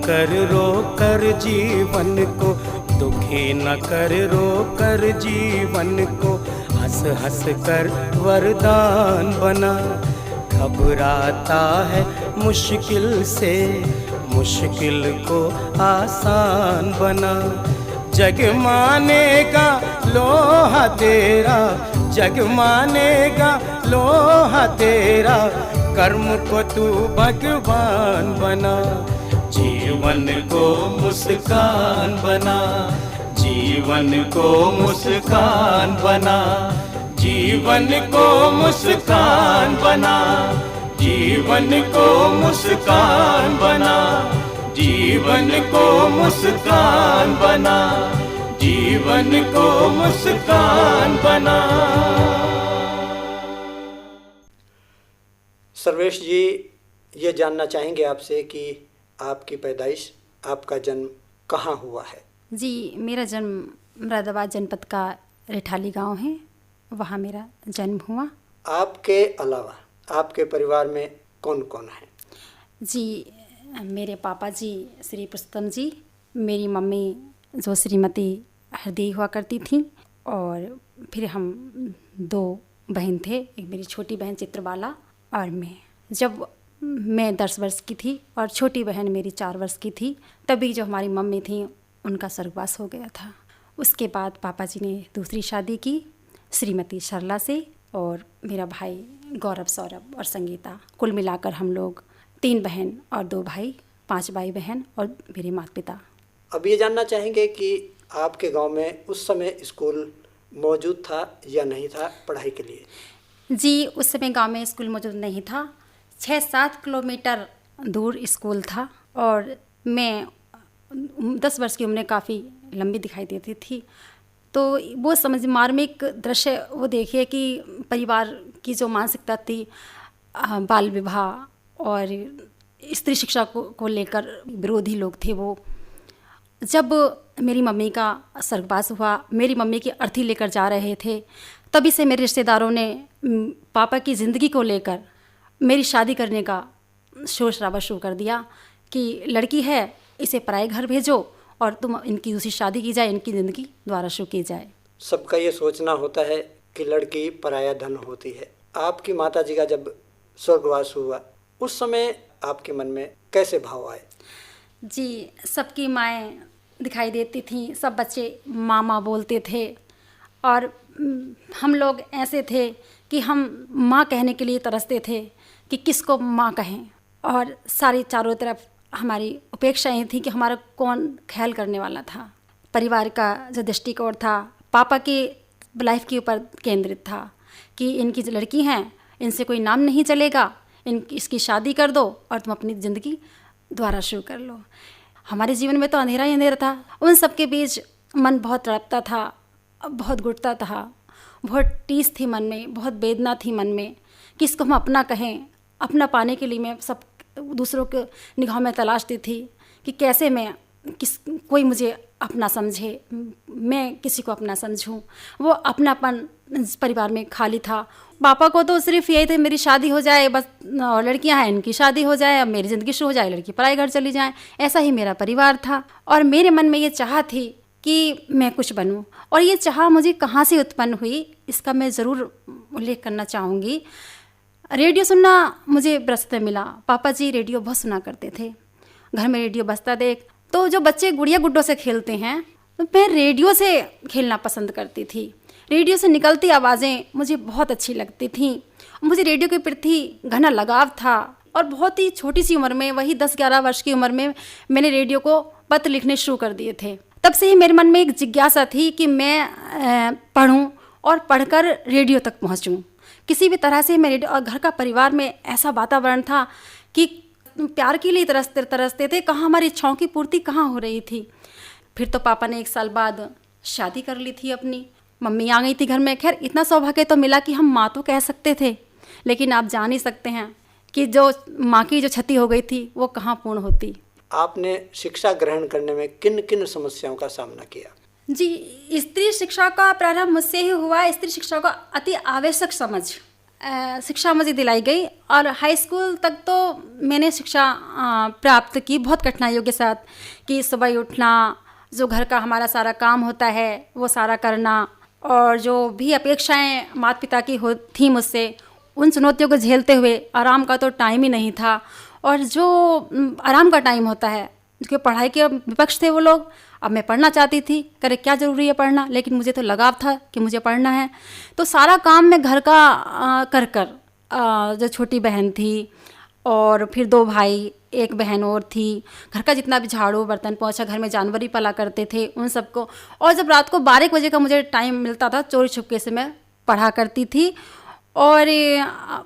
कर रो कर जीवन को, दुखी न कर रो कर जीवन को, हंस हंस कर वरदान बना। घबराता है मुश्किल से, मुश्किल को आसान बना। जग मानेगा लोहा तेरा, जग मानेगा लोहा तेरा, कर्म को तू भगवान बना। जीवन को मुस्कान बना, जीवन को मुस्कान बना, जीवन को मुस्कान बना, जीवन को मुस्कान बना, जीवन को मुस्कान बना, जीवन को मुस्कान बना। सर्वेश जी, ये जानना चाहेंगे आपसे कि आपकी पैदाइश, आपका जन्म कहाँ हुआ है? जी, मेरा जन्म मुरादाबाद जनपद का रिठाली गांव है, वहाँ मेरा जन्म हुआ। आपके अलावा आपके परिवार में कौन कौन है? जी, मेरे पापा जी श्री पुरुषोत्तम जी, मेरी मम्मी जो श्रीमती हरदेई हुआ करती थी, और फिर हम 2 बहन थे, एक मेरी छोटी बहन चित्रबाला और मैं। जब मैं 10 वर्ष की थी और छोटी बहन मेरी 4 वर्ष की थी, तभी जो हमारी मम्मी थी उनका स्वर्गवास हो गया था। उसके बाद पापा जी ने दूसरी शादी की श्रीमती सरला से, और मेरा भाई गौरव, सौरभ और संगीता, कुल मिलाकर हम लोग 3 बहन और 2 भाई, 5 भाई बहन और मेरे माता पिता। अब ये जानना चाहेंगे कि आपके गांव में उस समय स्कूल मौजूद था या नहीं था पढ़ाई के लिए? जी, उस समय गांव में स्कूल मौजूद नहीं था। 6-7 किलोमीटर दूर स्कूल था, और मैं 10 वर्ष की उम्र काफ़ी लंबी दिखाई देती थी। तो वो समझ मार्मिक दृश्य वो देखिए कि परिवार की जो मानसिकता थी, बाल विवाह और स्त्री शिक्षा को लेकर विरोधी लोग थे वो। जब मेरी मम्मी का स्वर्गवास हुआ, मेरी मम्मी की अर्थी लेकर जा रहे थे, तभी से मेरे रिश्तेदारों ने पापा की ज़िंदगी को लेकर मेरी शादी करने का शोर शराबा शुरू कर दिया कि लड़की है, इसे पराए घर भेजो और तुम इनकी दूसरी शादी की जाए, इनकी ज़िंदगी दोबारा शुरू की जाए। सबका ये सोचना होता है कि लड़की पराया धन होती है। आपकी माताजी का जब स्वर्गवास हुआ, उस समय आपके मन में कैसे भाव आए? जी, सबकी माएँ दिखाई देती थीं, सब बच्चे मामा बोलते थे, और हम लोग ऐसे थे कि हम माँ कहने के लिए तरसते थे कि किसको माँ कहें, और सारी चारों तरफ हमारी उपेक्षा ही थी कि हमारा कौन ख्याल करने वाला था। परिवार का जो दृष्टिकोण था पापा की लाइफ के ऊपर केंद्रित था कि इनकी जो लड़की हैं, इनसे कोई नाम नहीं चलेगा, इसकी शादी कर दो और तुम अपनी ज़िंदगी दोबारा शुरू कर लो। हमारे जीवन में तो अंधेरा ही अंधेरा था। उन सब के बीच मन बहुत तड़पता था, बहुत घुटता था, बहुत टीस थी मन में, बहुत वेदना थी मन में कि इसको हम अपना कहें। अपना पाने के लिए मैं सब दूसरों के निगाह में तलाशती थी कि कैसे मैं कोई मुझे अपना समझे, मैं किसी को अपना समझूं। वो अपनापन परिवार में खाली था। पापा को तो सिर्फ यही थे मेरी शादी हो जाए बस, और लड़कियां हैं इनकी शादी हो जाए, अब मेरी ज़िंदगी शुरू हो जाए, लड़की पराई घर चली जाए। ऐसा ही मेरा परिवार था, और मेरे मन में ये चाह थी कि मैं कुछ बनूं। और ये चाह मुझे कहाँ से उत्पन्न हुई, इसका मैं ज़रूर उल्लेख करना चाहूँगी। रेडियो सुनना मुझे बरसते मिला। पापा जी रेडियो बहुत सुना करते थे, घर में रेडियो बजता देख, तो जो बच्चे गुड़िया गुड्डों से खेलते हैं, तो मैं रेडियो से खेलना पसंद करती थी। रेडियो से निकलती आवाज़ें मुझे बहुत अच्छी लगती थीं। मुझे रेडियो के प्रति घना लगाव था, और बहुत ही छोटी सी उम्र में, वही 10-11 वर्ष की उम्र में मैंने रेडियो को पत्र लिखने शुरू कर दिए थे। तब से ही मेरे मन में एक जिज्ञासा थी कि मैं पढ़ूं और पढ़कर रेडियो तक पहुंचूं। किसी भी तरह से मैं रेडियो, और घर का परिवार में ऐसा वातावरण था कि प्यार के लिए तरसते थे, कहाँ हमारी इच्छाओं की पूर्ति कहाँ हो रही थी। फिर तो पापा ने 1 साल बाद शादी कर ली थी अपनी, मम्मी आ गई थी घर में। खैर इतना सौभाग्य तो मिला कि हम माँ तो कह सकते थे, लेकिन आप जान ही सकते हैं कि जो माँ की जो क्षति हो गई थी वो कहाँ पूर्ण होती। आपने शिक्षा ग्रहण करने में किन किन समस्याओं का सामना किया? जी, स्त्री शिक्षा का प्रारंभ मुझसे ही हुआ। स्त्री शिक्षा का अति आवश्यक समझ शिक्षा मुझे दिलाई गई और हाई स्कूल तक तो मैंने शिक्षा प्राप्त की बहुत कठिनाइयों के साथ, कि सुबह उठना, जो घर का हमारा सारा काम होता है वो सारा करना, और जो भी अपेक्षाएं माता पिता की थी मुझसे, उन चुनौतियों को झेलते हुए आराम का तो टाइम ही नहीं था। और जो आराम का टाइम होता है, जो पढ़ाई के विपक्ष थे वो लोग, अब मैं पढ़ना चाहती थी, करे क्या ज़रूरी है पढ़ना, लेकिन मुझे तो लगाव था कि मुझे पढ़ना है। तो सारा काम मैं घर का कर कर, जो छोटी बहन थी और फिर 2 भाई, 1 बहन और थी, घर का जितना भी झाड़ू बर्तन पोंछा, घर में जानवर ही पला करते थे उन सबको। और जब रात को 12 बजे का मुझे टाइम मिलता था, चोरी छुपके से मैं पढ़ा करती थी। और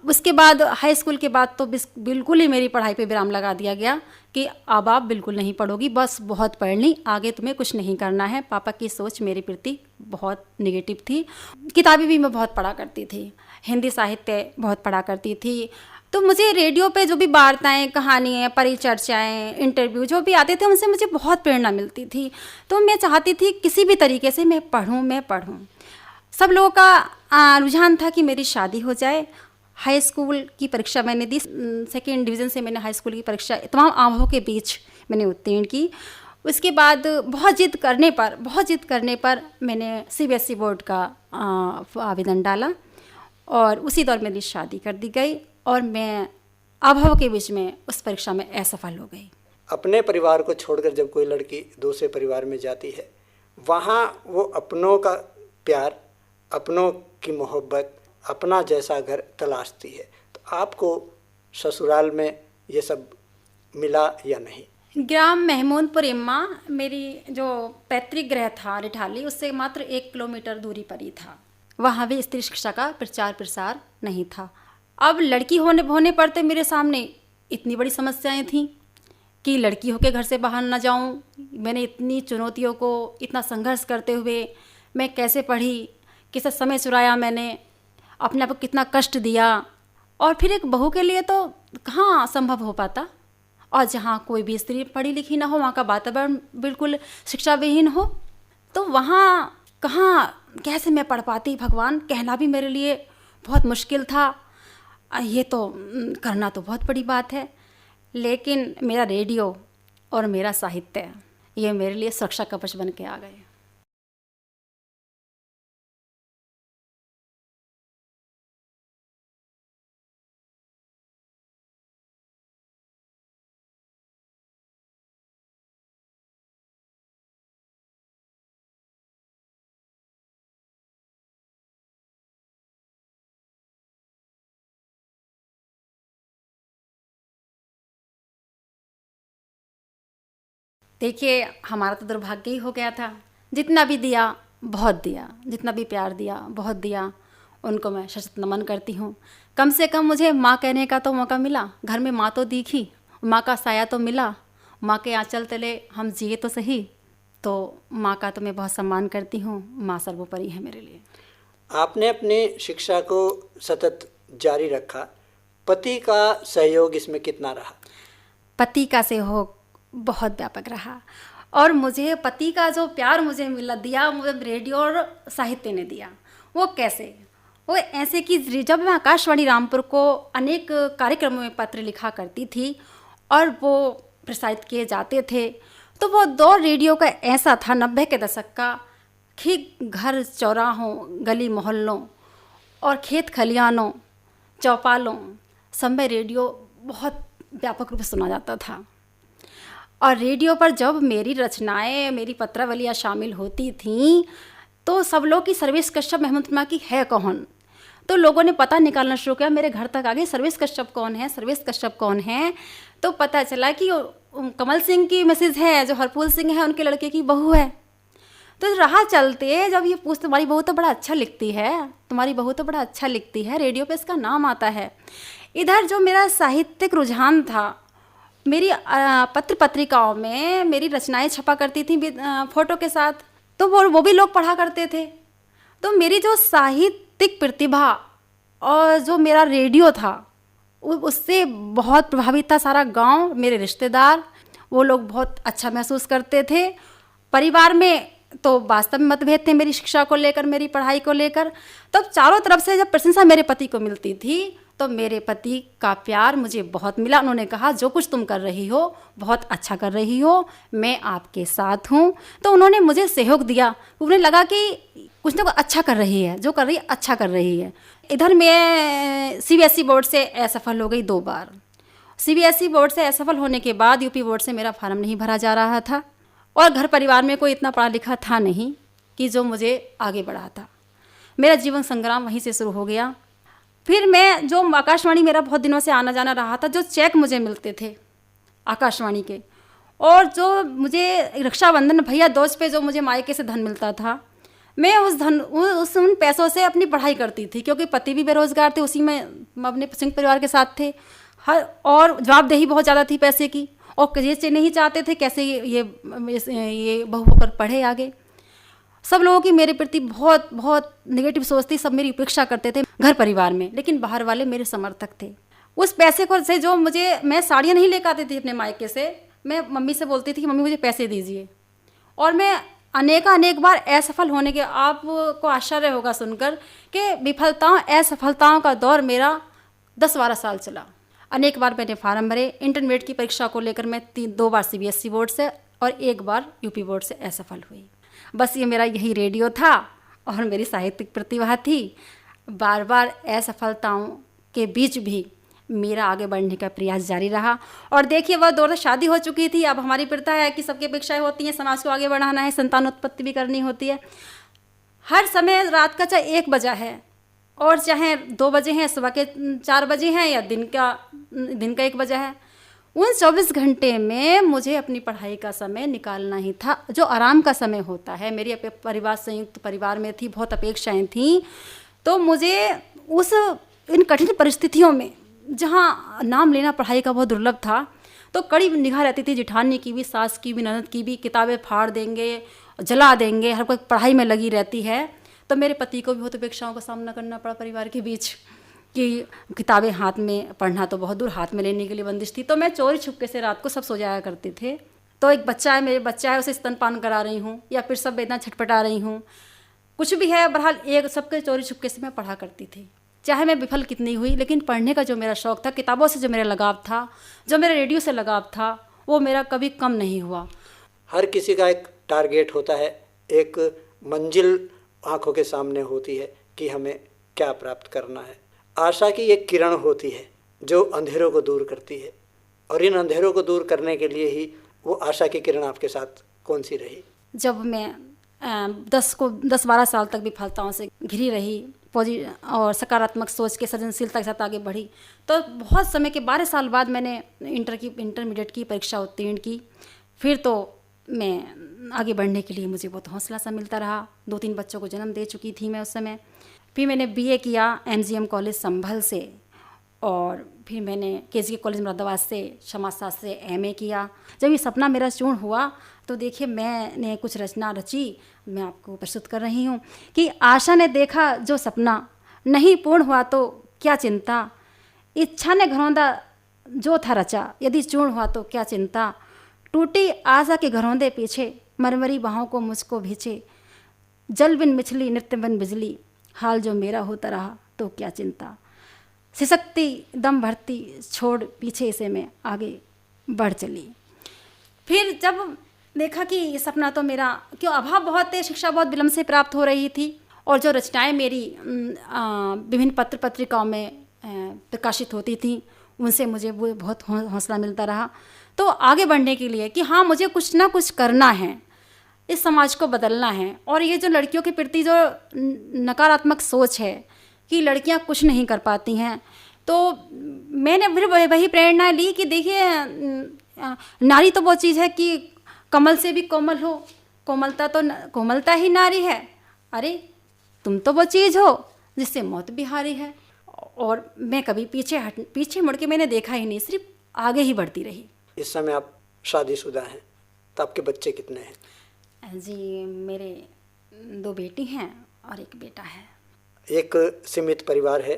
उसके बाद हाई स्कूल के बाद तो बिल्कुल ही मेरी पढ़ाई पे विराम लगा दिया गया कि अब आप बिल्कुल नहीं पढ़ोगी, बस बहुत पढ़ ली, आगे तुम्हें कुछ नहीं करना है। पापा की सोच मेरे प्रति बहुत नेगेटिव थी। किताबें भी मैं बहुत पढ़ा करती थी, हिंदी साहित्य बहुत पढ़ा करती थी। तो मुझे रेडियो पे जो भी वार्ताएं, कहानियाँ, परिचर्चाएँ, इंटरव्यू जो भी आते थे, उनसे मुझे बहुत प्रेरणा मिलती थी। तो मैं चाहती थी किसी भी तरीके से मैं पढ़ूँ। सब लोगों का रुझान था कि मेरी शादी हो जाए। हाई स्कूल की परीक्षा मैंने दी, 2nd डिवीज़न से मैंने हाई स्कूल की परीक्षा तमाम आवाहों के बीच मैंने उत्तीर्ण की। उसके बाद बहुत जिद करने पर मैंने CBSE बोर्ड का आवेदन डाला और उसी दौर मेरी शादी कर दी गई और मैं आवाहों के बीच में उस परीक्षा में असफल हो गई। अपने परिवार को छोड़कर जब कोई लड़की दूसरे परिवार में जाती है, वहाँ वो अपनों का प्यार, अपनों की मोहब्बत, अपना जैसा घर तलाशती है। तो आपको ससुराल में ये सब मिला या नहीं? ग्राम महमूदपुर इम्मा, मेरी जो पैतृक गृह था रिठाली, उससे मात्र 1 किलोमीटर दूरी पर ही था। वहाँ भी स्त्री शिक्षा का प्रचार प्रसार नहीं था। अब लड़की होने पर तो मेरे सामने इतनी बड़ी समस्याएं थीं कि लड़की होकर घर से बाहर ना जाऊं। मैंने इतनी चुनौतियों को, इतना संघर्ष करते हुए मैं कैसे पढ़ी, कितना समय चुराया मैंने, अपने आप को कितना कष्ट दिया। और फिर एक बहू के लिए तो कहाँ संभव हो पाता, और जहाँ कोई भी स्त्री पढ़ी लिखी ना हो, वहाँ का वातावरण बिल्कुल शिक्षा विहीन हो, तो वहाँ कहाँ कैसे मैं पढ़ पाती। भगवान, कहना भी मेरे लिए बहुत मुश्किल था। ये तो करना तो बहुत बड़ी बात है, लेकिन मेरा रेडियो और मेरा साहित्य ये मेरे लिए सुरक्षा कवच बन के आ गए। देखिए, हमारा तो दुर्भाग्य ही हो गया था। जितना भी दिया बहुत दिया, जितना भी प्यार दिया बहुत दिया, उनको मैं सशक्त नमन करती हूँ। कम से कम मुझे माँ कहने का तो मौका मिला, घर में माँ तो दिखी, माँ का साया तो मिला, माँ के आंचल तले हम जिए तो सही। तो माँ का तो मैं बहुत सम्मान करती हूँ, माँ सर्वोपरि है मेरे लिए। आपने अपनी शिक्षा को सतत जारी रखा, पति का सहयोग इसमें कितना रहा? पति का सहयोग बहुत व्यापक रहा, और मुझे पति का जो प्यार मुझे दिया, मुझे रेडियो और साहित्य ने दिया। वो कैसे? वो ऐसे कि जब मैं आकाशवाणी रामपुर को अनेक कार्यक्रमों में पत्र लिखा करती थी और वो प्रसारित किए जाते थे, तो वो दौर रेडियो का ऐसा था 90 के दशक का कि घर चौराहों, गली मोहल्लों और खेत खलियानों, चौपालों सब में रेडियो बहुत व्यापक रूप से सुना जाता था। और रेडियो पर जब मेरी रचनाएं, मेरी पत्रावलियाँ शामिल होती थीं, तो सब लोग की सर्वेश कश्यप महमूद माँ की है कौन। तो लोगों ने पता निकालना शुरू किया, मेरे घर तक आ गए सर्वेश कश्यप कौन है, सर्वेश कश्यप कौन है। तो पता चला कि कमल सिंह की मिसेज है, जो हरपूल सिंह है उनके लड़के की बहू है। तो राह चलते जब ये पूछते, तुम्हारी बहू तो बड़ा अच्छा लिखती है, तुम्हारी बहू तो बड़ा अच्छा लिखती है, रेडियो पे इसका नाम आता है। इधर जो मेरा साहित्यिक रुझान था, मेरी पत्र पत्रिकाओं में मेरी रचनाएं छपा करती थी फोटो के साथ, तो वो भी लोग पढ़ा करते थे। तो मेरी जो साहित्यिक प्रतिभा और जो मेरा रेडियो था, उससे बहुत प्रभावित था सारा गांव, मेरे रिश्तेदार, वो लोग बहुत अच्छा महसूस करते थे। परिवार में तो वास्तव में मतभेद थे मेरी शिक्षा को लेकर, मेरी पढ़ाई को लेकर। तब चारों तरफ से जब प्रशंसा मेरे पति को मिलती थी तो मेरे पति का प्यार मुझे बहुत मिला। उन्होंने कहा जो कुछ तुम कर रही हो बहुत अच्छा कर रही हो, मैं आपके साथ हूँ। तो उन्होंने मुझे सहयोग दिया। उन्हें लगा कि कुछ ना कुछ अच्छा कर रही है, जो कर रही है अच्छा कर रही है। इधर मैं CBSE बोर्ड से असफल हो गई 2 बार। CBSE बोर्ड से असफल होने के बाद UP बोर्ड से मेरा फार्म नहीं भरा जा रहा था और घर परिवार में कोई इतना पढ़ा लिखा था नहीं कि जो मुझे आगे बढ़ाता। मेरा जीवन संग्राम वहीं से शुरू हो गया। फिर मैं जो आकाशवाणी मेरा बहुत दिनों से आना जाना रहा था, जो चेक मुझे मिलते थे आकाशवाणी के, और जो मुझे रक्षाबंधन भैया दोज पे जो मुझे मायके से धन मिलता था, मैं उन पैसों से अपनी पढ़ाई करती थी, क्योंकि पति भी बेरोजगार थे, उसी में अपने संयुक्त परिवार के साथ थे। और जवाबदेही बहुत ज़्यादा थी पैसे की, और ये नहीं चाहते थे कैसे ये बहू होकर पढ़े आगे। सब लोगों की मेरे प्रति बहुत बहुत नेगेटिव सोच थी, सब मेरी उपेक्षा करते थे घर परिवार में, लेकिन बाहर वाले मेरे समर्थक थे। उस पैसे को से जो मैं साड़ियाँ नहीं लेकर आती थी अपने मायके से, मैं मम्मी से बोलती थी कि मम्मी मुझे पैसे दीजिए। और मैं अनेक बार असफल होने के, आपको आश्चर्य होगा सुनकर कि विफलताओं असफलताओं का दौर मेरा 10-12 साल चला। अनेक बार मैंने फार्म भरे। इंटरमीडिएट की परीक्षा को लेकर मैं 2 बार CBSE बोर्ड से और 1 बार UP बोर्ड से असफल हुई। बस ये मेरा यही रेडियो था और मेरी साहित्यिक प्रतिभा थी। बार बार असफलताओं के बीच भी मेरा आगे बढ़ने का प्रयास जारी रहा। और देखिए वह दौर शादी हो चुकी थी। अब हमारी प्रथा है कि सबकी अपेक्षाएं होती हैं, समाज को आगे बढ़ाना है, संतानोत्पत्ति भी करनी होती है। हर समय रात का चाहे 1 बजा है और चाहे 2 बजे हैं, सुबह के 4 बजे हैं या दिन का 1 बजा है, उन 24 घंटे में मुझे अपनी पढ़ाई का समय निकालना ही था, जो आराम का समय होता है। मेरी परिवार संयुक्त परिवार में थी, बहुत अपेक्षाएं थीं। तो मुझे इन कठिन परिस्थितियों में, जहाँ नाम लेना पढ़ाई का बहुत दुर्लभ था, तो कड़ी निगाह रहती थी जेठानी की भी, सास की भी, ननद की भी। किताबें फाड़ देंगे, जला देंगे, हर कोई पढ़ाई में लगी रहती है। तो मेरे पति को भी बहुत अपेक्षाओं का सामना करना पड़ा परिवार के बीच कि किताबें हाथ में, पढ़ना तो बहुत दूर, हाथ में लेने के लिए बंदिश थी। तो मैं चोरी छुपके से रात को सब सो जाया करते थे। तो एक बच्चा है, मेरे बच्चा है, उसे स्तनपान करा रही हूँ या फिर सब वेदना छटपटा रही हूँ, कुछ भी है, बहरहाल एक सबके चोरी छुपके से मैं पढ़ा करती थी। चाहे मैं विफल कितनी हुई, लेकिन पढ़ने का जो मेरा शौक़ था, किताबों से जो मेरा लगाव था, जो मेरा रेडियो से लगाव था, वो मेरा कभी कम नहीं हुआ। हर किसी का एक टारगेट होता है, एक मंजिल आंखों के सामने होती है कि हमें क्या प्राप्त करना है। आशा की एक किरण होती है जो अंधेरों को दूर करती है, और इन अंधेरों को दूर करने के लिए ही वो आशा की किरण आपके साथ कौन सी रही? जब मैं 10-12 साल तक विफलताओं से घिरी रही और सकारात्मक सोच के सृजनशीलता के साथ आगे बढ़ी, तो बहुत समय के 12 साल बाद मैंने इंटरमीडिएट की परीक्षा उत्तीर्ण की। फिर तो मैं आगे बढ़ने के लिए मुझे बहुत हौसला सा मिलता रहा। 2-3 बच्चों को जन्म दे चुकी थी मैं उस समय। फिर मैंने BA किया MGM कॉलेज संभल से, और फिर मैंने KGK कॉलेज मुरादाबाद से समाजशास्त्र से MA किया। जब ये सपना मेरा चूर्ण हुआ तो देखिए मैंने कुछ रचना रची, मैं आपको प्रस्तुत कर रही हूँ कि आशा ने देखा जो सपना, नहीं पूर्ण हुआ तो क्या चिंता, इच्छा ने घरौंदा जो था रचा, यदि चूर्ण हुआ तो क्या चिंता, टूटी आशा के घरौंदे पीछे, मरमरी बाहों को मुझको भींचे, जल बिन मिछली नृत्य बिन बिजली, हाल जो मेरा होता रहा तो क्या चिंता, सिसकती दम भरती छोड़ पीछे से मैं आगे बढ़ चली। फिर जब देखा कि ये सपना तो मेरा, क्यों अभाव बहुत है, शिक्षा बहुत विलम्ब से प्राप्त हो रही थी, और जो रचनाएं मेरी विभिन्न पत्र पत्रिकाओं में प्रकाशित होती थी, उनसे मुझे वो बहुत हौसला मिलता रहा। तो आगे बढ़ने के लिए कि हाँ मुझे कुछ ना कुछ करना है, इस समाज को बदलना है। और ये जो लड़कियों के प्रति जो नकारात्मक सोच है कि लड़कियां कुछ नहीं कर पाती हैं, तो मैंने फिर वही प्रेरणा ली कि देखिए नारी तो वो चीज़ है कि कमल से भी कोमल हो, कोमलता ही नारी है। अरे तुम तो वो चीज़ हो जिससे मौत भी हारी है। और मैं कभी पीछे मुड़ के मैंने देखा ही नहीं, सिर्फ आगे ही बढ़ती रही। इस समय आप शादीशुदा हैं, तो आपके बच्चे कितने हैं? जी मेरे 2 बेटी हैं और 1 बेटा है। एक सीमित परिवार है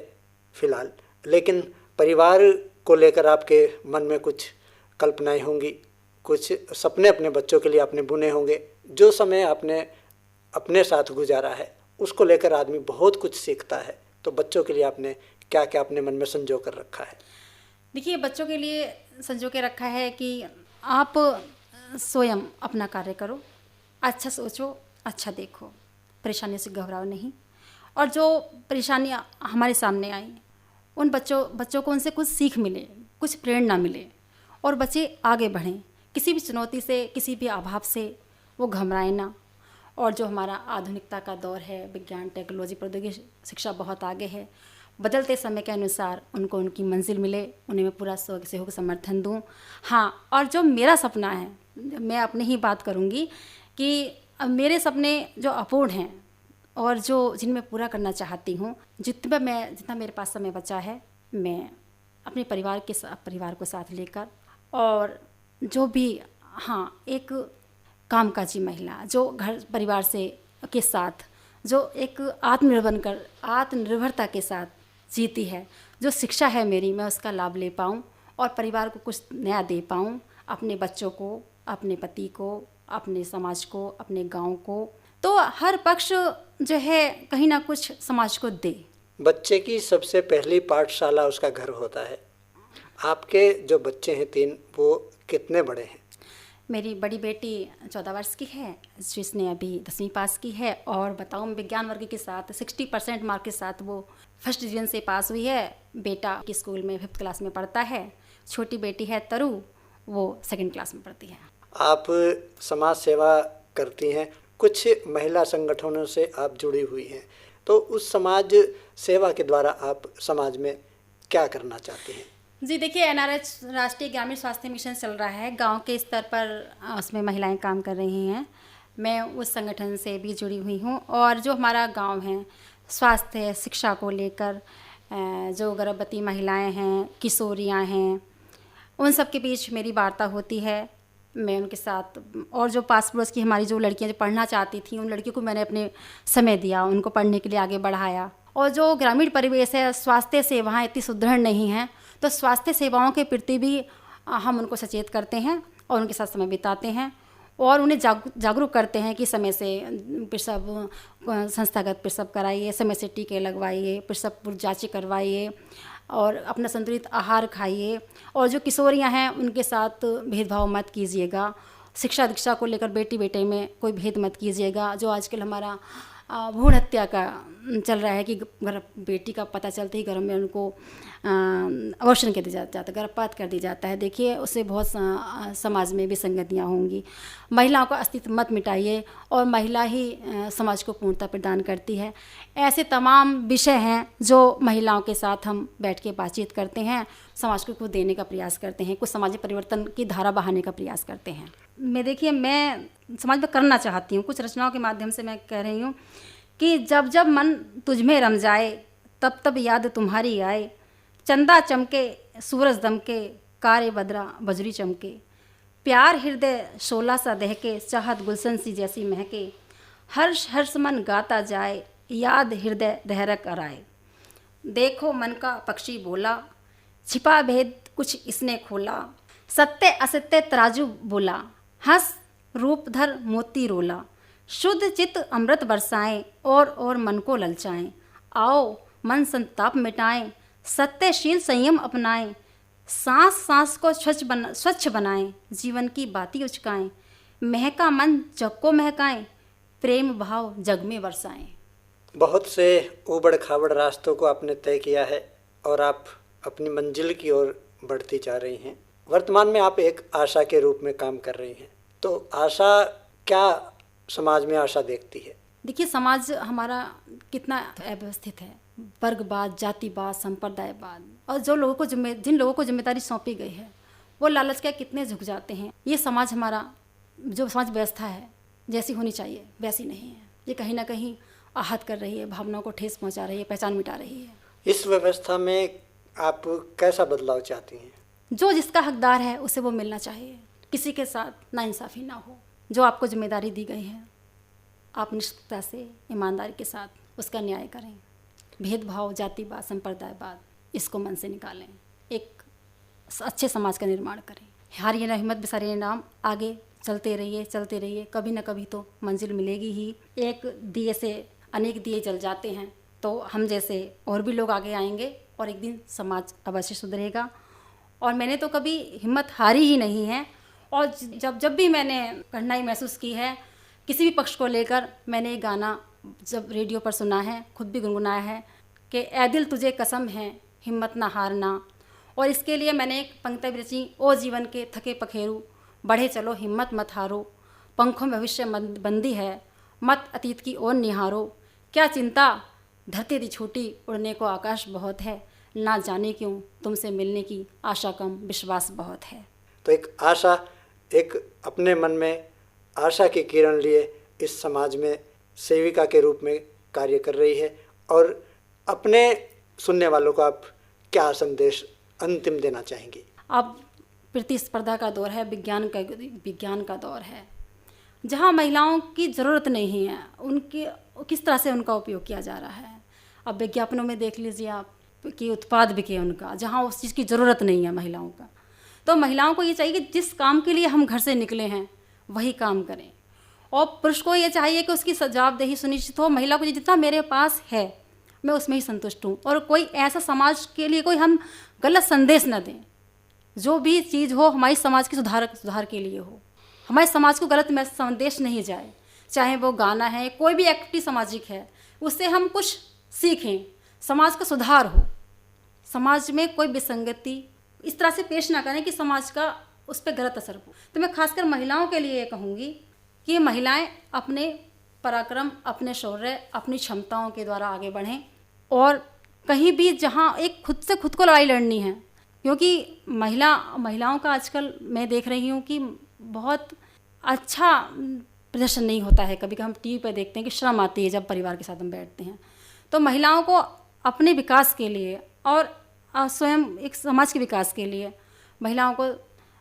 फिलहाल, लेकिन परिवार को लेकर आपके मन में कुछ कल्पनाएं होंगी, कुछ सपने अपने बच्चों के लिए आपने बुने होंगे। जो समय आपने अपने साथ गुजारा है, उसको लेकर आदमी बहुत कुछ सीखता है। तो बच्चों के लिए आपने क्या क्या अपने मन में संजो कर रखा है? देखिए, बच्चों के लिए संजो के रखा है कि आप स्वयं अपना कार्य करो, अच्छा सोचो, अच्छा देखो, परेशानियों से घबराओ नहीं। और जो परेशानियाँ हमारे सामने आई, उन बच्चों को उनसे कुछ सीख मिले, कुछ प्रेरणा मिले और बच्चे आगे बढ़ें। किसी भी चुनौती से, किसी भी अभाव से वो घबराए ना। और जो हमारा आधुनिकता का दौर है, विज्ञान, टेक्नोलॉजी, प्रौद्योगिकी, शिक्षा बहुत आगे है, बदलते समय के अनुसार उनको उनकी मंजिल मिले, उन्हें मैं पूरा सहयोग समर्थन दूं। हाँ, और जो मेरा सपना है, मैं अपनी ही बात करूंगी कि मेरे सपने जो अपूर्ण हैं और जो जिनमें पूरा करना चाहती हूँ, जितना मेरे पास समय बचा है, मैं अपने परिवार को साथ लेकर, और जो भी, हाँ, एक कामकाजी महिला जो घर परिवार से के साथ जो एक आत्मनिर्भरता के साथ जीती है, जो शिक्षा है मेरी, मैं उसका लाभ ले पाऊँ और परिवार को कुछ नया दे पाऊँ, अपने बच्चों को, अपने पति को, अपने समाज को, अपने गांव को। तो हर पक्ष जो है कहीं ना कुछ समाज को दे। बच्चे की सबसे पहली पाठशाला उसका घर होता है। आपके जो बच्चे हैं 3, वो कितने बड़े हैं? मेरी बड़ी बेटी 14 वर्ष की है, जिसने अभी 10वीं पास की है, और बताऊँ, विज्ञान वर्ग के साथ 60% मार्क के साथ वो फर्स्ट डिवीजन से पास हुई है। बेटा की स्कूल में 5th क्लास में पढ़ता है। छोटी बेटी है तरु, वो 2nd क्लास में पढ़ती है। आप समाज सेवा करती हैं, कुछ महिला संगठनों से आप जुड़ी हुई हैं, तो उस समाज सेवा के द्वारा आप समाज में क्या करना चाहती हैं? जी देखिए, NRH राष्ट्रीय ग्रामीण स्वास्थ्य मिशन चल रहा है, गांव के स्तर पर उसमें महिलाएं काम कर रही हैं। मैं उस संगठन से भी जुड़ी हुई हूं, और जो हमारा गांव है, स्वास्थ्य शिक्षा को लेकर जो गर्भवती महिलाएं हैं, किशोरियां हैं, उन सब के बीच मेरी वार्ता होती है। मैं उनके साथ, और जो पास पड़ोस की हमारी जो लड़कियां जो पढ़ना चाहती थी, उन लड़कियों को मैंने अपने समय दिया, उनको पढ़ने के लिए आगे बढ़ाया। और जो ग्रामीण परिवेश है, स्वास्थ्य सेवाएं इतनी सुदृढ़ नहीं हैं, तो स्वास्थ्य सेवाओं के प्रति भी हम उनको सचेत करते हैं और उनके साथ समय बिताते हैं और उन्हें जागरूक करते हैं कि समय से प्रसव, संस्थागत प्रसव कराइए, समय से टीके लगवाइए, प्रसव पूर्व जांचें करवाइए और अपना संतुलित आहार खाइए। और जो किशोरियां हैं, उनके साथ भेदभाव मत कीजिएगा। शिक्षा दीक्षा को लेकर बेटी बेटे में कोई भेद मत कीजिएगा। जो आजकल हमारा भ्रूण हत्या का चल रहा है कि बेटी का पता चलते ही घर में उनको अबॉर्शन कर दिया जाता है, गर्भपात कर दिया जाता है। देखिए, उससे बहुत समाज में विसंगतियाँ होंगी। महिलाओं का अस्तित्व मत मिटाइए, और महिला ही समाज को पूर्णता प्रदान करती है। ऐसे तमाम विषय हैं जो महिलाओं के साथ हम बैठ के बातचीत करते हैं, समाज को कुछ देने का प्रयास करते हैं, कुछ सामाजिक परिवर्तन की धारा बहाने का प्रयास करते हैं। मैं समाज में करना चाहती हूँ, कुछ रचनाओं के माध्यम से मैं कह रही हूँ कि जब जब मन तुझ में रम जाए, तब तब याद तुम्हारी आए। चंदा चमके, सूरज दमके, कारे बदरा बजरी चमके। प्यार हृदय शोला सा दहके, चाहत गुलशन सी जैसी महके। हर्ष हर्ष मन गाता जाए, याद हृदय दहरक आए। देखो मन का पक्षी बोला, छिपा भेद कुछ इसने खोला। सत्य असत्य तराजू बोला, हंस रूप धर मोती रोला। शुद्ध चित्त अमृत बरसाएं, और मन को ललचाएं। आओ मन संताप मिटाएं, सत्यशील संयम अपनाएं। सांस सांस को स्वच्छ बनाएं, जीवन की बाती उचकाएं। महका मन जग को महकाएं, प्रेम भाव जग में बरसाएं। बहुत से ऊबड़ खाबड़ रास्तों को आपने तय किया है और आप अपनी मंजिल की ओर बढ़ती जा रही हैं। वर्तमान में आप एक आशा के रूप में काम कर रही हैं, तो आशा क्या समाज में आशा देखती है? देखिए, समाज हमारा कितना अव्यवस्थित है, वर्गवाद, जातिवाद, संप्रदायवाद, और जिन लोगों को जिम्मेदारी सौंपी गई है, वो लालच के कितने झुक जाते हैं। ये समाज हमारा, जो समाज व्यवस्था है जैसी होनी चाहिए वैसी नहीं है। ये कहीं ना कहीं आहत कर रही है, भावनाओं को ठेस पहुंचा रही है, पहचान मिटा रही है। इस व्यवस्था में आप कैसा बदलाव चाहती हैं? जो जिसका हकदार है उसे वो मिलना चाहिए, किसी के साथ नाइंसाफ़ी ना हो। जो आपको जिम्मेदारी दी गई है, आप निष्ठता से, ईमानदारी के साथ उसका न्याय करें। भेदभाव, जातिवाद, संप्रदायवाद, इसको मन से निकालें, एक अच्छे समाज का निर्माण करें। हारिए न हिम्मत, बिसारिए नाम, आगे चलते रहिए, कभी ना कभी तो मंजिल मिलेगी ही। एक दिए से अनेक दिए जल जाते हैं, तो हम जैसे और भी लोग आगे आएंगे और एक दिन समाज अवश्य सुधरेगा। और मैंने तो कभी हिम्मत हारी ही नहीं है, और जब भी मैंने कठिनाई महसूस की है किसी भी पक्ष को लेकर, मैंने एक गाना जब रेडियो पर सुना है, खुद भी गुनगुनाया है कि ऐ दिल तुझे कसम है हिम्मत ना हारना। और इसके लिए मैंने एक पंक्ति भी रची, ओ जीवन के थके पखेरू बढ़े चलो हिम्मत मत हारो, पंखों में भविष्य बंदी है मत अतीत की ओर निहारो, क्या चिंता धरती दी छोटी उड़ने को आकाश बहुत है, ना जाने क्यों तुमसे मिलने की आशा कम विश्वास बहुत है। तो एक आशा, एक अपने मन में आशा की किरण लिए इस समाज में सेविका के रूप में कार्य कर रही है। और अपने सुनने वालों को आप क्या संदेश अंतिम देना चाहेंगी? अब प्रतिस्पर्धा का दौर है, विज्ञान का दौर है, जहाँ महिलाओं की ज़रूरत नहीं है, उनकी किस तरह से उनका उपयोग किया जा रहा है। अब विज्ञापनों में देख लीजिए आप कि उत्पाद बिके उनका, जहाँ उस चीज़ की ज़रूरत नहीं है महिलाओं का। तो महिलाओं को ये चाहिए कि जिस काम के लिए हम घर से निकले हैं वही काम करें, और पुरुष को ये चाहिए कि उसकी जवाबदेही सुनिश्चित हो। महिला को जितना मेरे पास है मैं उसमें ही संतुष्ट हूँ, और कोई ऐसा समाज के लिए कोई हम गलत संदेश न दें। जो भी चीज़ हो हमारी समाज के सुधार के लिए हो, हमारे समाज को गलत संदेश नहीं जाए, चाहे वो गाना है, कोई भी एक्टिविटी सामाजिक है, उससे हम कुछ सीखें, समाज का सुधार हो, समाज में कोई विसंगति इस तरह से पेश ना करें कि समाज का उस पर गलत असर हो। तो मैं खासकर महिलाओं के लिए ये कहूँगी कि महिलाएं अपने पराक्रम, अपने शौर्य, अपनी क्षमताओं के द्वारा आगे बढ़ें, और कहीं भी जहाँ एक खुद से खुद को लड़ाई लड़नी है, क्योंकि महिलाओं का आजकल मैं देख रही हूँ कि बहुत अच्छा प्रदर्शन नहीं होता है। कभी हम टीवी पर देखते हैं कि शर्म आती है जब परिवार के साथ हम बैठते हैं। तो महिलाओं को अपने विकास के लिए और स्वयं एक समाज के विकास के लिए महिलाओं को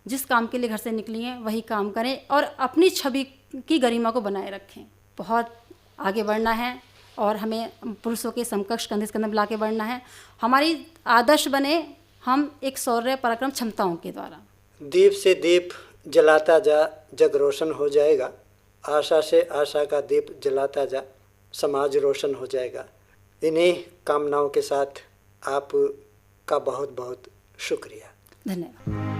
जिस काम के लिए घर से निकली हैं वही काम करें, और अपनी छवि की गरिमा को बनाए रखें। बहुत आगे बढ़ना है और हमें पुरुषों के समकक्ष कंधे से कंधा मिला के बढ़ना है। हमारी आदर्श बने हम एक शौर्य, पराक्रम, क्षमताओं के द्वारा। दीप से दीप जलाता जा, जग रोशन हो जाएगा। आशा से आशा का दीप जलाता जा, समाज रोशन हो जाएगा। इन्हीं कामनाओं के साथ आप का बहुत बहुत शुक्रिया। धन्यवाद।